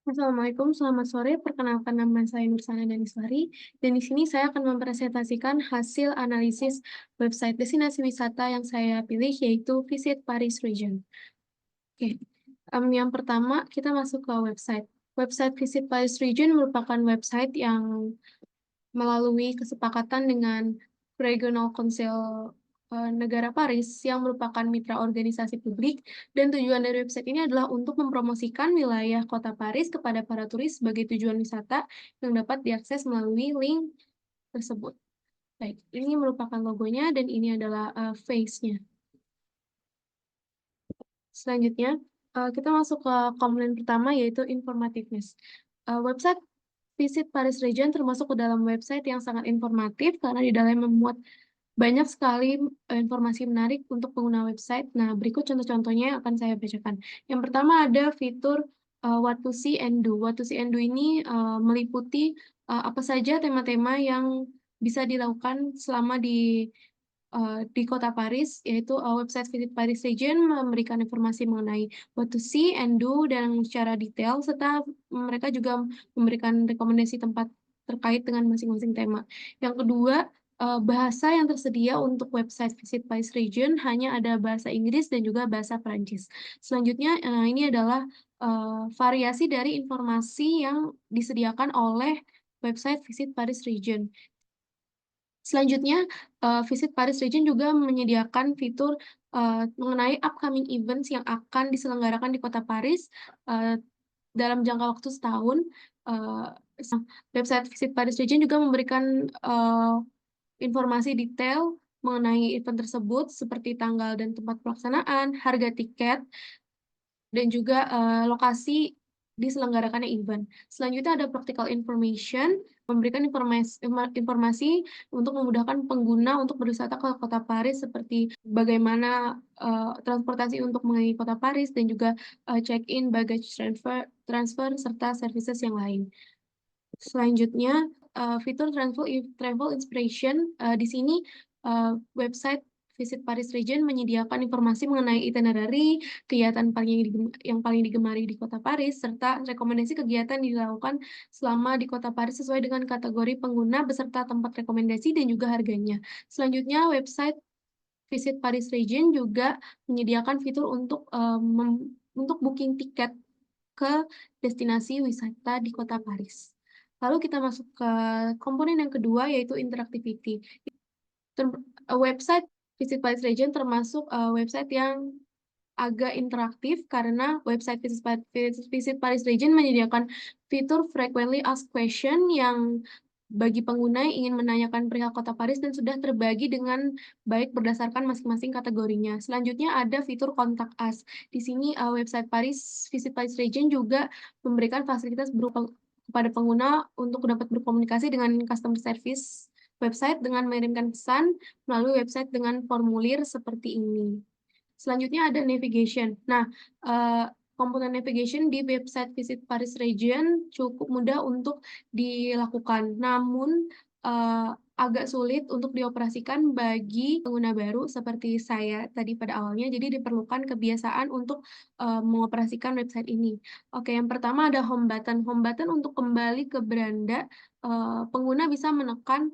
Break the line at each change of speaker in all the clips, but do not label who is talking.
Assalamualaikum, selamat sore. Perkenalkan nama saya Nursana Daniswari, dan di sini saya akan mempresentasikan hasil analisis website destinasi wisata yang saya pilih, yaitu Visit Paris Region. Oke, yang pertama kita masuk ke website. Website Visit Paris Region merupakan website yang melalui kesepakatan dengan Regional Council Negara Paris yang merupakan mitra organisasi publik, dan tujuan dari website ini adalah untuk mempromosikan wilayah kota Paris kepada para turis sebagai tujuan wisata yang dapat diakses melalui link tersebut. Baik, ini merupakan logonya dan ini adalah face-nya. Selanjutnya, kita masuk ke komponen pertama, yaitu informativeness. Website Visit Paris Region termasuk ke dalam website yang sangat informatif karena di dalamnya memuat banyak sekali informasi menarik untuk pengguna website. Nah, berikut contoh-contohnya yang akan saya bacakan. Yang pertama ada fitur What to See and Do. What to See and Do ini meliputi apa saja tema-tema yang bisa dilakukan selama di kota Paris, yaitu website Visit Paris Region memberikan informasi mengenai what to see and do dan secara detail, serta mereka juga memberikan rekomendasi tempat terkait dengan masing-masing tema. Yang kedua, bahasa yang tersedia untuk website Visit Paris Region hanya ada bahasa Inggris dan juga bahasa Perancis. Selanjutnya, ini adalah variasi dari informasi yang disediakan oleh website Visit Paris Region. Selanjutnya, Visit Paris Region juga menyediakan fitur mengenai upcoming events yang akan diselenggarakan di kota Paris dalam jangka waktu setahun. Eee, Website Visit Paris Region juga memberikan informasi detail mengenai event tersebut seperti tanggal dan tempat pelaksanaan, harga tiket, dan juga lokasi diselenggarakannya event. Selanjutnya ada practical information, memberikan informasi untuk memudahkan pengguna untuk berwisata ke kota Paris seperti bagaimana transportasi untuk mengelilingi kota Paris dan juga check-in, baggage transfer serta services yang lain. Selanjutnya, fitur travel inspiration, di sini website Visit Paris Region menyediakan informasi mengenai itinerary, kegiatan yang paling digemari di kota Paris, serta rekomendasi kegiatan yang dilakukan selama di kota Paris sesuai dengan kategori pengguna beserta tempat rekomendasi dan juga harganya. Selanjutnya, website Visit Paris Region juga menyediakan fitur untuk booking tiket ke destinasi wisata di kota Paris. Lalu kita masuk ke komponen yang kedua, yaitu interactivity. Website Visit Paris Region termasuk website yang agak interaktif karena website Visit Paris Region menyediakan fitur frequently asked question yang bagi pengguna yang ingin menanyakan perihal kota Paris dan sudah terbagi dengan baik berdasarkan masing-masing kategorinya. Selanjutnya ada fitur Contact Us. Di sini website Visit Paris Region juga memberikan fasilitas berupa kepada pengguna untuk dapat berkomunikasi dengan customer service website dengan mengirimkan pesan melalui website dengan formulir seperti ini. Selanjutnya ada navigation. Nah, komponen navigation di website Visit Paris Region cukup mudah untuk dilakukan, namun agak sulit untuk dioperasikan bagi pengguna baru seperti saya tadi pada awalnya, jadi diperlukan kebiasaan untuk mengoperasikan website ini. Oke, yang pertama ada home button. Home button untuk kembali ke beranda, pengguna bisa menekan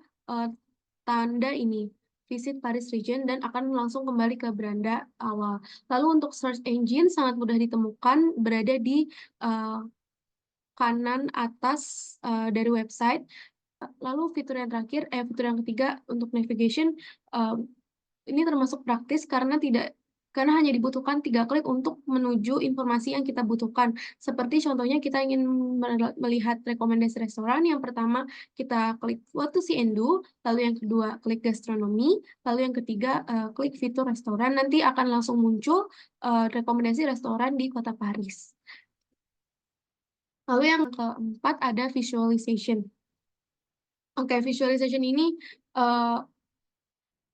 tanda ini, Visit Paris Region, dan akan langsung kembali ke beranda awal. Lalu untuk search engine sangat mudah ditemukan, berada di kanan atas dari website. Lalu fitur yang ketiga untuk navigation, ini termasuk praktis karena hanya dibutuhkan 3 klik untuk menuju informasi yang kita butuhkan. Seperti contohnya kita ingin melihat rekomendasi restoran, yang pertama kita klik What to See and Do, lalu yang kedua klik gastronomi, lalu yang ketiga klik fitur restoran, nanti akan langsung muncul rekomendasi restoran di kota Paris. Lalu yang keempat ada visualization. Oke, visualization ini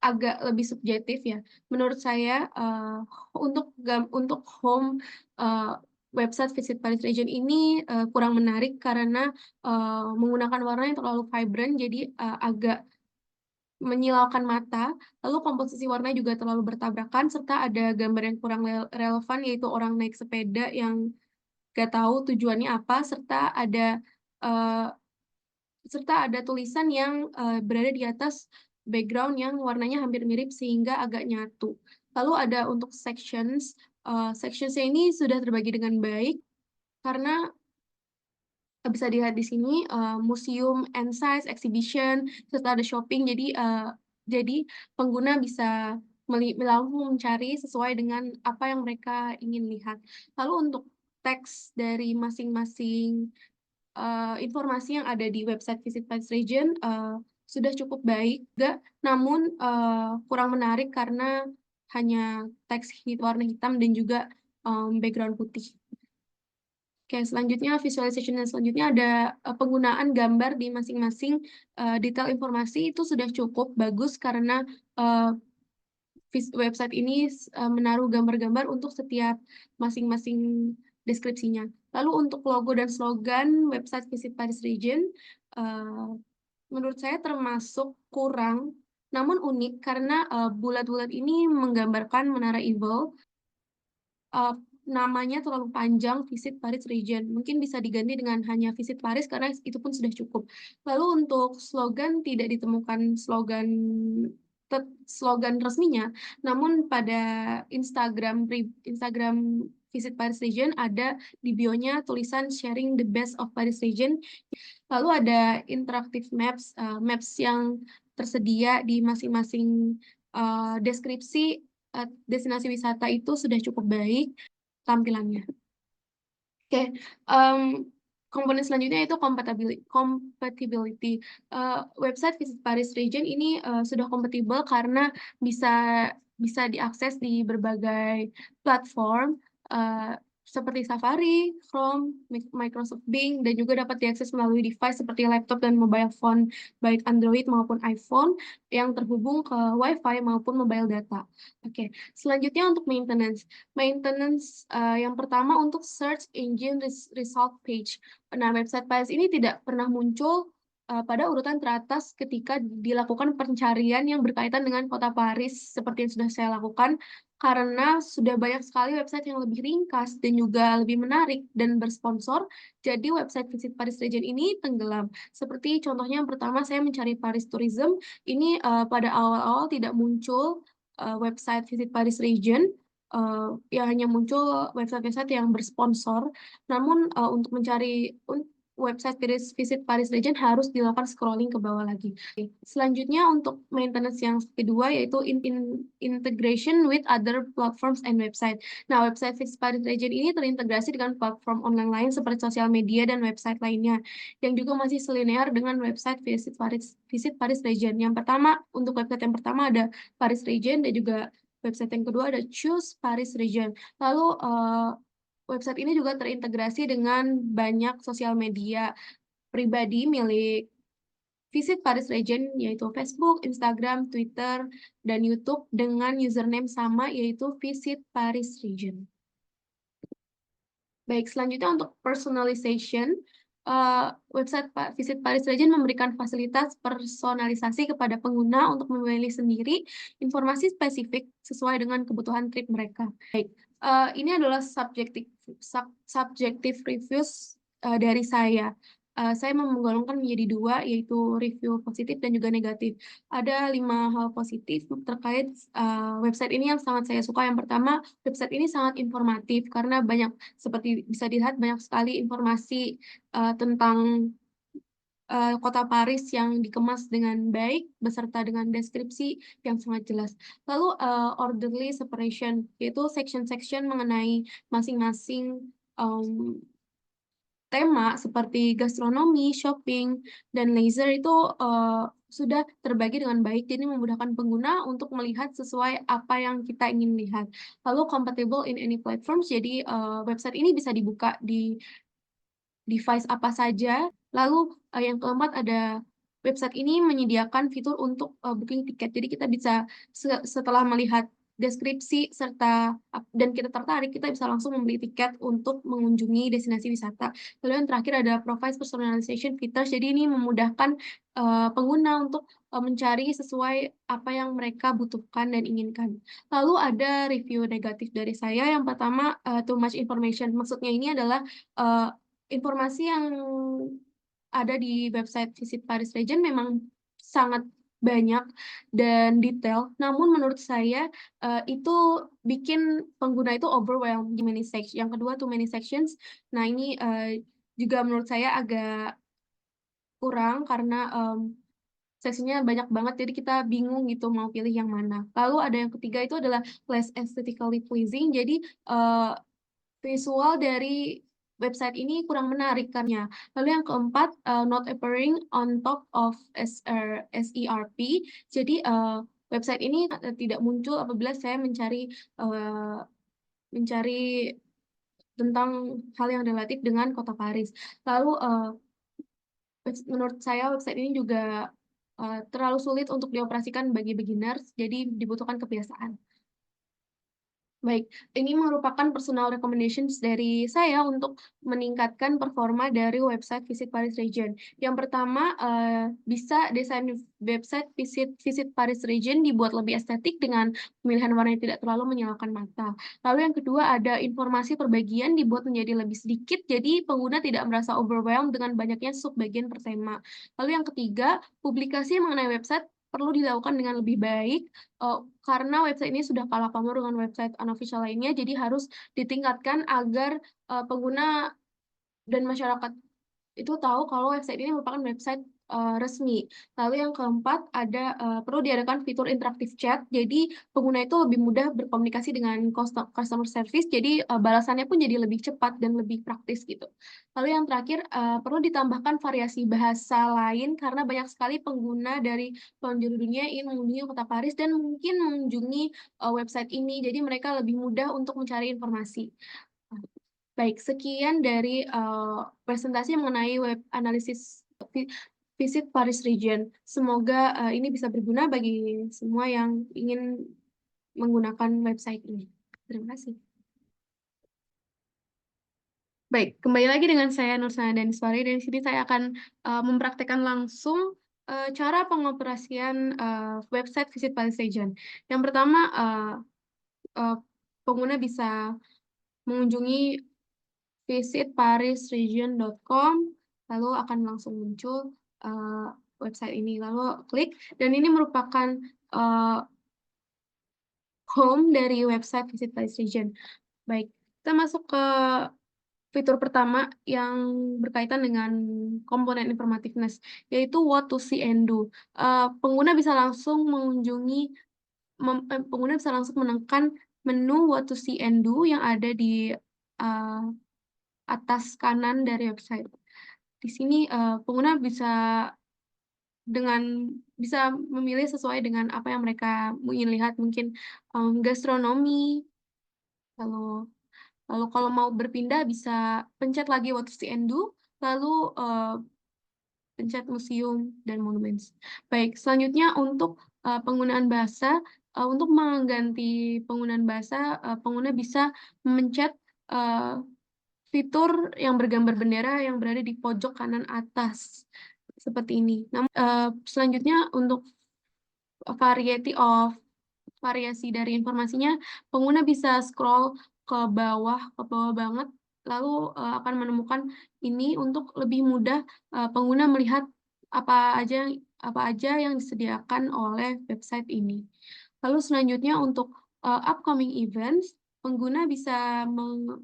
agak lebih subjektif ya. Menurut saya, untuk home, website Visit Paris Region ini, kurang menarik karena, menggunakan warna yang terlalu vibrant, jadi, agak menyilaukan mata, lalu komposisi warna juga terlalu bertabrakan, serta ada gambar yang kurang relevan, yaitu orang naik sepeda yang nggak tahu tujuannya apa, uh, serta ada tulisan yang berada di atas background yang warnanya hampir mirip sehingga agak nyatu. Lalu ada untuk sections, sectionsnya ini sudah terbagi dengan baik karena bisa dilihat di sini, museum and science exhibition, serta ada shopping. Jadi pengguna bisa langsung mencari sesuai dengan apa yang mereka ingin lihat. Lalu untuk teks dari masing-masing informasi yang ada di website Visit Paris Region sudah cukup baik juga, namun kurang menarik karena hanya teks warna hitam dan juga background putih. Oke, selanjutnya visualization dan selanjutnya ada penggunaan gambar di masing-masing detail informasi itu sudah cukup bagus karena website ini menaruh gambar-gambar untuk setiap masing-masing deskripsinya. Lalu untuk logo dan slogan website Visit Paris Region, menurut saya termasuk kurang, namun unik karena bulat-bulat ini menggambarkan Menara Eiffel. Namanya terlalu panjang, Visit Paris Region. Mungkin bisa diganti dengan hanya Visit Paris karena itu pun sudah cukup. Lalu untuk slogan tidak ditemukan slogan resminya, namun pada Instagram Visit Paris Region ada di bio-nya tulisan sharing the best of Paris Region. Lalu ada interactive maps yang tersedia di masing-masing deskripsi destinasi wisata itu sudah cukup baik tampilannya. Oke, komponen selanjutnya itu compatibility. Website Visit Paris Region ini sudah kompatibel karena bisa diakses di berbagai platform seperti Safari, Chrome, Microsoft Bing, dan juga dapat diakses melalui device seperti laptop dan mobile phone, baik Android maupun iPhone, yang terhubung ke Wi-Fi maupun mobile data. Oke, selanjutnya untuk maintenance. Yang pertama untuk search engine result page. Nah, website Paris ini tidak pernah muncul pada urutan teratas ketika dilakukan pencarian yang berkaitan dengan kota Paris seperti yang sudah saya lakukan, karena sudah banyak sekali website yang lebih ringkas dan juga lebih menarik dan bersponsor, jadi website Visit Paris Region ini tenggelam. Seperti contohnya yang pertama saya mencari Paris Tourism, ini pada awal-awal tidak muncul website Visit Paris Region, ya hanya muncul website-website yang bersponsor. Namun untuk mencari website Visit Paris Region harus dilakukan scrolling ke bawah lagi. Selanjutnya untuk maintenance yang kedua yaitu integration with other platforms and website. Nah, website Visit Paris Region ini terintegrasi dengan platform online lain seperti sosial media dan website lainnya yang juga masih selinear dengan website Visit Paris Region. Untuk website yang pertama ada Paris Region dan juga website yang kedua ada Choose Paris Region. Lalu website ini juga terintegrasi dengan banyak sosial media pribadi milik Visit Paris Region, yaitu Facebook, Instagram, Twitter, dan YouTube dengan username sama, yaitu Visit Paris Region. Baik, selanjutnya untuk personalization, website Visit Paris Region memberikan fasilitas personalisasi kepada pengguna untuk memilih sendiri informasi spesifik sesuai dengan kebutuhan trip mereka. Baik, ini adalah subjective reviews dari saya. Saya menggolongkan menjadi dua, yaitu review positif dan juga negatif. Ada 5 hal positif terkait website ini yang sangat saya suka. Yang pertama, website ini sangat informatif karena seperti bisa dilihat banyak sekali informasi tentang kota Paris yang dikemas dengan baik beserta dengan deskripsi yang sangat jelas. Lalu orderly separation, yaitu section-section mengenai masing-masing tema seperti gastronomi, shopping, dan leisure itu sudah terbagi dengan baik, jadi memudahkan pengguna untuk melihat sesuai apa yang kita ingin lihat. Lalu compatible in any platforms, jadi website ini bisa dibuka di device apa saja. Lalu yang keempat ada website ini menyediakan fitur untuk booking tiket. Jadi kita bisa setelah melihat deskripsi dan kita tertarik, kita bisa langsung membeli tiket untuk mengunjungi destinasi wisata. Lalu yang terakhir ada provide personalization features. Jadi ini memudahkan pengguna untuk mencari sesuai apa yang mereka butuhkan dan inginkan. Lalu ada review negatif dari saya, yang pertama, too much information. Maksudnya ini adalah, informasi yang ada di website Visit Paris Region memang sangat banyak dan detail, namun menurut saya, itu bikin pengguna itu overwhelmed di yang kedua too many sections. Nah ini, juga menurut saya agak kurang karena, seksinya banyak banget, jadi kita bingung gitu mau pilih yang mana. Lalu ada yang ketiga itu adalah less aesthetically pleasing, jadi, visual dari website ini kurang menarik karena. Lalu yang keempat, not appearing on top of SERP. Jadi, website ini, tidak muncul apabila saya mencari tentang hal yang relatif dengan kota Paris. Lalu, menurut saya website ini juga, terlalu sulit untuk dioperasikan bagi beginners, jadi dibutuhkan kebiasaan. Baik, ini merupakan personal recommendations dari saya untuk meningkatkan performa dari website Visit Paris Region. Yang pertama, bisa desain website Visit Paris Region dibuat lebih estetik dengan pemilihan warna yang tidak terlalu menyilaukan mata. Lalu yang kedua, ada informasi perbagian dibuat menjadi lebih sedikit, jadi pengguna tidak merasa overwhelmed dengan banyaknya subbagian per tema. Lalu yang ketiga, publikasi mengenai website perlu dilakukan dengan lebih baik. Karena website ini sudah kalah pamor dengan website unofficial lainnya, jadi harus ditingkatkan agar, pengguna dan masyarakat itu tahu kalau website ini merupakan website, resmi. Lalu yang keempat ada, perlu diadakan fitur interaktif chat, jadi pengguna itu lebih mudah berkomunikasi dengan customer service, jadi, balasannya pun jadi lebih cepat dan lebih praktis gitu. Lalu yang terakhir, perlu ditambahkan variasi bahasa lain karena banyak sekali pengguna dari penjuru dunia ingin mengunjungi kota Paris dan mungkin mengunjungi, website ini, jadi mereka lebih mudah untuk mencari informasi. Baik, sekian dari, presentasi mengenai web analisis Visit Paris Region. Semoga, ini bisa berguna bagi semua yang ingin menggunakan website ini. Terima kasih. Baik, kembali lagi dengan saya Nursana Daniswari, dan di sini saya akan, mempraktekkan langsung, cara pengoperasian, website Visit Paris Region. Yang pertama, eee, pengguna bisa mengunjungi visitparisregion.com, lalu akan langsung muncul, website ini, lalu klik, dan ini merupakan, eee, home dari website Visit Paris Region. Baik, kita masuk ke fitur pertama yang berkaitan dengan komponen informativeness, yaitu what to see and do. Pengguna bisa langsung pengguna bisa langsung menekan menu what to see and do yang ada di, eee, atas kanan dari website. Di sini, pengguna bisa memilih sesuai dengan apa yang mereka ingin lihat, mungkin, gastronomi, lalu lalu kalau mau berpindah bisa pencet lagi what to see and do, lalu, pencet museum dan monuments. Baik, selanjutnya untuk, penggunaan bahasa, untuk mengganti penggunaan bahasa, pengguna bisa memencet, eee fitur yang bergambar bendera yang berada di pojok kanan atas, seperti ini. Selanjutnya untuk variasi dari informasinya, pengguna bisa scroll ke bawah banget, lalu, akan menemukan ini untuk lebih mudah, pengguna melihat apa aja yang disediakan oleh website ini. Lalu selanjutnya untuk, upcoming events, pengguna bisa me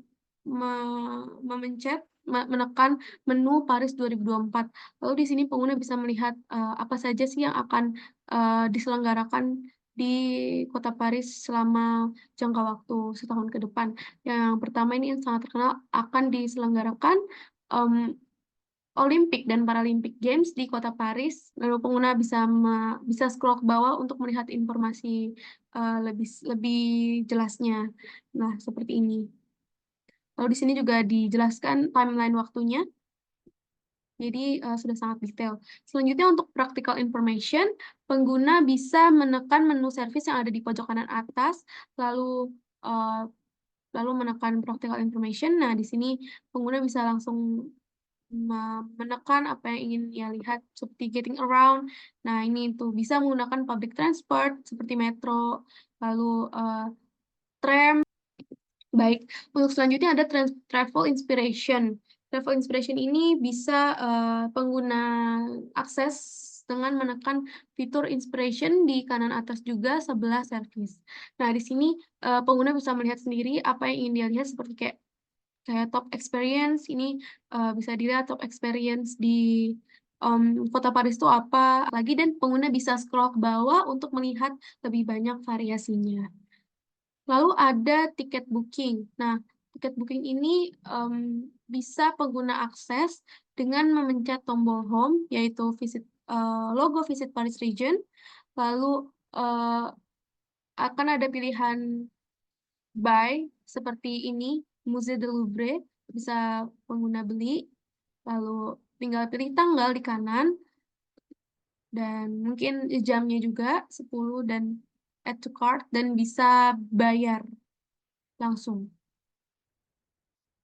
memencet menekan menu Paris 2024. Lalu di sini pengguna bisa melihat, apa saja sih yang akan, diselenggarakan di kota Paris selama jangka waktu setahun ke depan. Yang pertama ini yang sangat terkenal akan diselenggarakan, mmm, Olimpik dan Paralimpik Games di kota Paris, lalu pengguna bisa scroll ke bawah untuk melihat informasi, lebih jelasnya. Nah, seperti ini. Lalu di sini juga dijelaskan timeline waktunya, jadi, sudah sangat detail. Selanjutnya untuk practical information, pengguna bisa menekan menu servis yang ada di pojok kanan atas, lalu, eee, lalu menekan practical information. Nah, di sini pengguna bisa langsung menekan apa yang ingin ia lihat seperti getting around. Nah, ini tuh bisa menggunakan public transport seperti metro, lalu tram. Baik, untuk selanjutnya ada travel inspiration. Travel inspiration ini bisa pengguna akses dengan menekan fitur inspiration di kanan atas juga sebelah service. Nah, di sini pengguna bisa melihat sendiri apa yang ingin dia lihat seperti kayak top experience ini bisa dilihat top experience di kota Paris itu apa lagi, dan pengguna bisa scroll ke bawah untuk melihat lebih banyak variasinya. Lalu ada tiket booking. Nah, tiket booking ini bisa pengguna akses dengan memencet tombol home, yaitu logo Visit Paris Region, lalu akan ada pilihan buy seperti ini, Musée du Louvre, bisa pengguna beli, lalu tinggal pilih tanggal di kanan, dan mungkin jamnya juga 10 dan add to cart, dan bisa bayar langsung.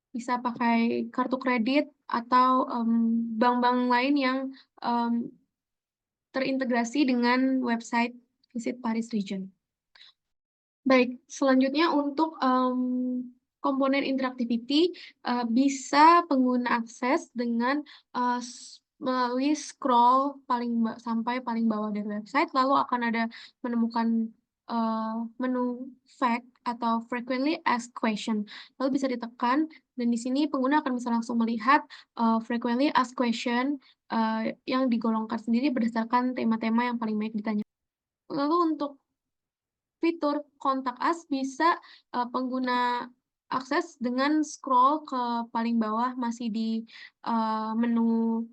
Bisa pakai kartu kredit atau bank-bank lain yang terintegrasi dengan website Visit Paris Region. Baik, selanjutnya untuk komponen interactivity bisa pengguna akses dengan melalui scroll sampai paling bawah dari website, lalu akan ada menemukan menu fact atau frequently asked question. Lalu bisa ditekan, dan di sini pengguna akan bisa langsung melihat frequently asked question yang digolongkan sendiri berdasarkan tema-tema yang paling banyak ditanya. Lalu untuk fitur kontak us bisa pengguna akses dengan scroll ke paling bawah masih di menu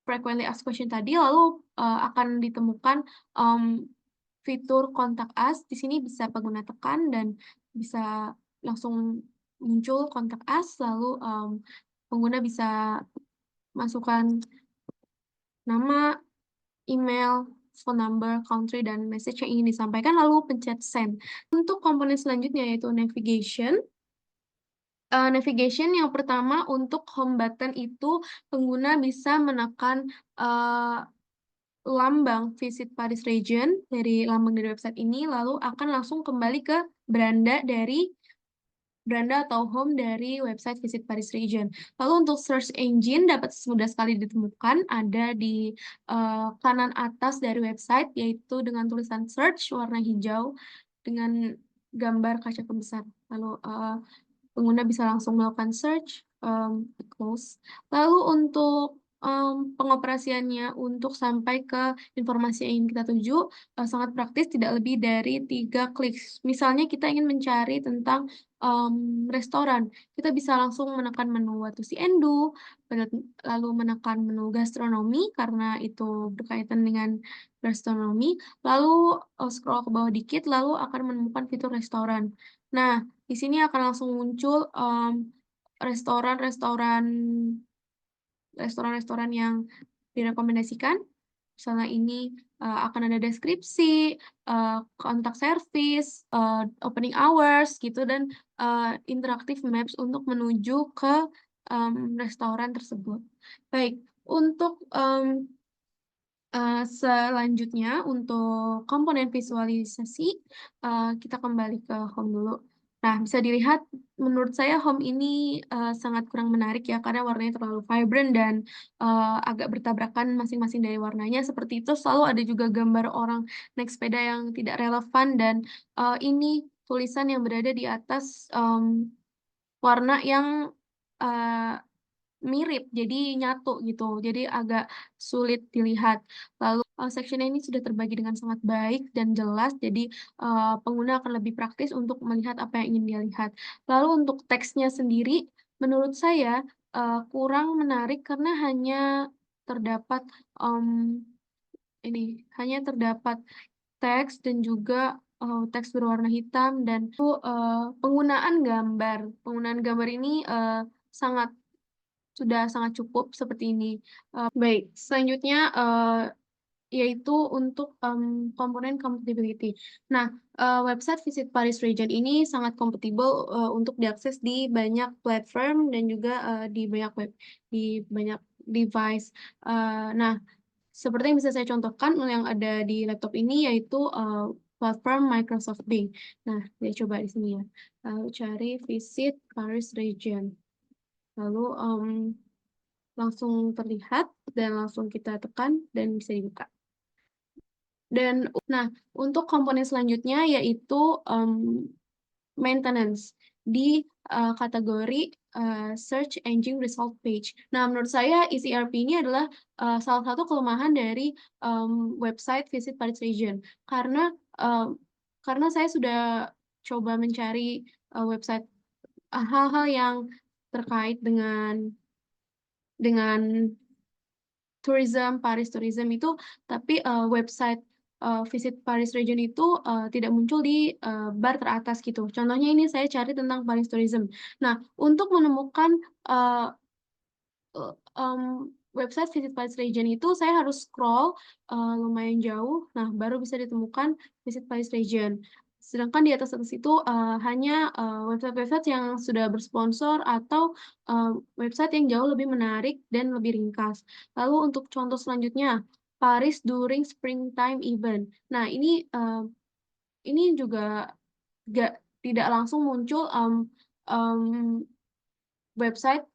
frequently asked question tadi, lalu akan ditemukan fitur kontak us. Di sini bisa pengguna tekan dan bisa langsung muncul kontak us, lalu pengguna bisa masukkan nama, email, phone number, country, dan message yang ingin disampaikan, lalu pencet send. Untuk komponen selanjutnya yaitu navigation. Navigation yang pertama untuk home button itu pengguna bisa menekan lambang Visit Paris Region dari lambang dari website ini, lalu akan langsung kembali ke beranda atau home dari website Visit Paris Region. Lalu untuk search engine dapat mudah sekali ditemukan, ada di kanan atas dari website, yaitu dengan tulisan search warna hijau dengan gambar kaca pembesar. Lalu pengguna bisa langsung melakukan search, close. Lalu untuk pengoperasiannya untuk sampai ke informasi yang ingin kita tuju sangat praktis, tidak lebih dari 3 klik. Misalnya kita ingin mencari tentang restoran, kita bisa langsung menekan menu what to see and do, lalu menekan menu gastronomi karena itu berkaitan dengan gastronomi, lalu scroll ke bawah dikit, lalu akan menemukan fitur restoran. Nah, di sini akan langsung muncul restoran-restoran yang direkomendasikan. Misalnya ini akan ada deskripsi, kontak service, opening hours gitu, dan interaktif maps untuk menuju ke restoran tersebut. Baik, untuk selanjutnya untuk komponen visualisasi, kita kembali ke home dulu. Nah, bisa dilihat menurut saya home ini sangat kurang menarik ya, karena warnanya terlalu vibrant dan agak bertabrakan masing-masing dari warnanya seperti itu. Selalu ada juga gambar orang naik sepeda yang tidak relevan, dan ini tulisan yang berada di atas warna yang eee mirip, jadi nyatu gitu, jadi agak sulit dilihat. Lalu, section-nya ini sudah terbagi dengan sangat baik dan jelas, jadi, pengguna akan lebih praktis untuk melihat apa yang ingin dia lihat. Lalu untuk teksnya sendiri, menurut saya, kurang menarik karena terdapat, mmm, hanya terdapat teks dan juga, teks berwarna hitam, dan itu, penggunaan gambar ini, sudah sangat cukup seperti ini. Baik, selanjutnya, yaitu untuk, komponen compatibility. Nah, website Visit Paris Region ini sangat kompatibel, untuk diakses di banyak platform dan juga, di banyak device. Nah, seperti yang bisa saya contohkan yang ada di laptop ini yaitu, platform Microsoft Bing. Nah, saya coba di sini ya, lalu cari Visit Paris Region, lalu, langsung terlihat dan langsung kita tekan dan bisa dibuka. Nah, untuk komponen selanjutnya yaitu, maintenance di, kategori, search engine result page. Nah, menurut saya ECRP ini adalah, salah satu kelemahan dari, website Visit Paris Region. Karena saya sudah coba mencari, website, hal-hal yang terkait dengan Paris Tourism itu, tapi, website, Visit Paris Region itu, tidak muncul di, bar teratas gitu. Contohnya ini saya cari tentang Paris Tourism. Nah, untuk menemukan, eee website Visit Paris Region itu saya harus scroll, lumayan jauh, nah baru bisa ditemukan Visit Paris Region. Sedangkan di atas-atas itu, hanya, website-website yang sudah bersponsor atau, website yang jauh lebih menarik dan lebih ringkas. Lalu untuk contoh selanjutnya, Paris during Springtime Event. Nah ini juga tidak langsung muncul, mmm, website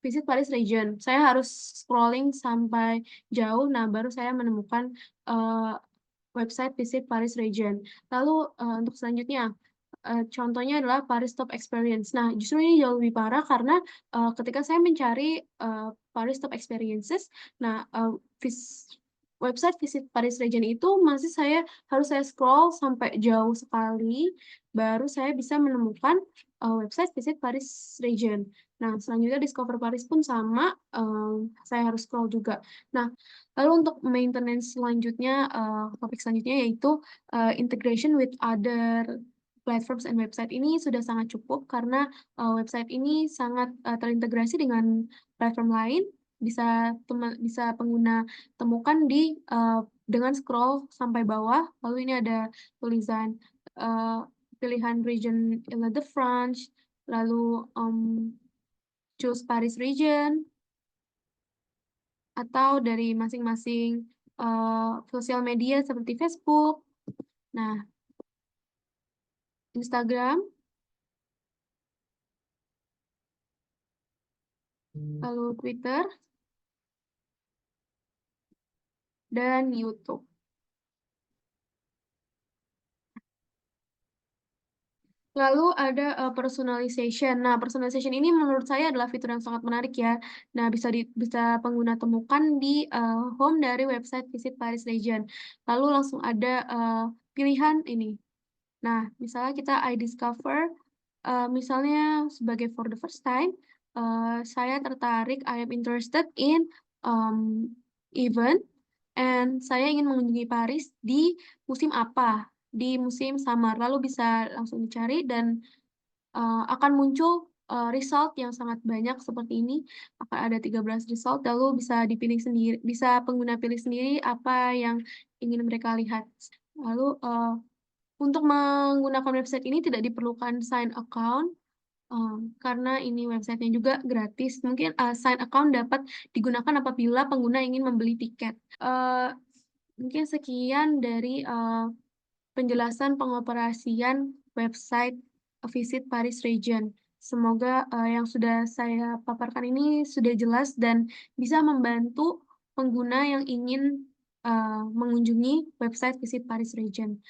Visit Paris Region. Saya harus scrolling sampai jauh, nah baru saya menemukan, eee, website Visit Paris Region. Lalu, untuk selanjutnya, contohnya adalah Paris Top Experience. Nah, justru ini jauh lebih parah karena, ketika saya mencari, Paris Top Experiences, nah, website Visit Paris Region itu harus saya scroll sampai jauh sekali, baru saya bisa menemukan, website Visit Paris Region. Nah, selanjutnya Discover Paris pun sama, saya harus scroll juga. Nah, lalu untuk maintenance selanjutnya, topik selanjutnya yaitu, integration with other platforms and website ini sudah sangat cukup karena, website ini sangat, terintegrasi dengan platform lain, bisa pengguna temukan dengan scroll sampai bawah, lalu ini ada tulisan, eee, pilihan region Île-de-France, lalu, choose Paris region, atau dari masing-masing, sosial media seperti Facebook, nah Instagram, lalu Twitter, dan YouTube. Lalu ada, personalization. Nah, personalization ini menurut saya adalah fitur yang sangat menarik ya. Nah, bisa pengguna temukan di, home dari website Visit Paris Region. Lalu langsung ada, pilihan ini. Nah, misalnya kita I discover, misalnya sebagai for the first time, saya tertarik, I am interested in, event and saya ingin mengunjungi Paris di musim apa, di musim summer. Lalu bisa langsung dicari dan, akan muncul, result yang sangat banyak seperti ini, akan ada 13 result, lalu bisa pengguna pilih sendiri apa yang ingin mereka lihat. Lalu, untuk menggunakan website ini tidak diperlukan sign account, karena ini website-nya juga gratis. Mungkin, sign account dapat digunakan apabila pengguna ingin membeli tiket. Mungkin sekian dari, penjelasan pengoperasian website Visit Paris Region. Semoga, yang sudah saya paparkan ini sudah jelas dan bisa membantu pengguna yang ingin, mengunjungi website Visit Paris Region.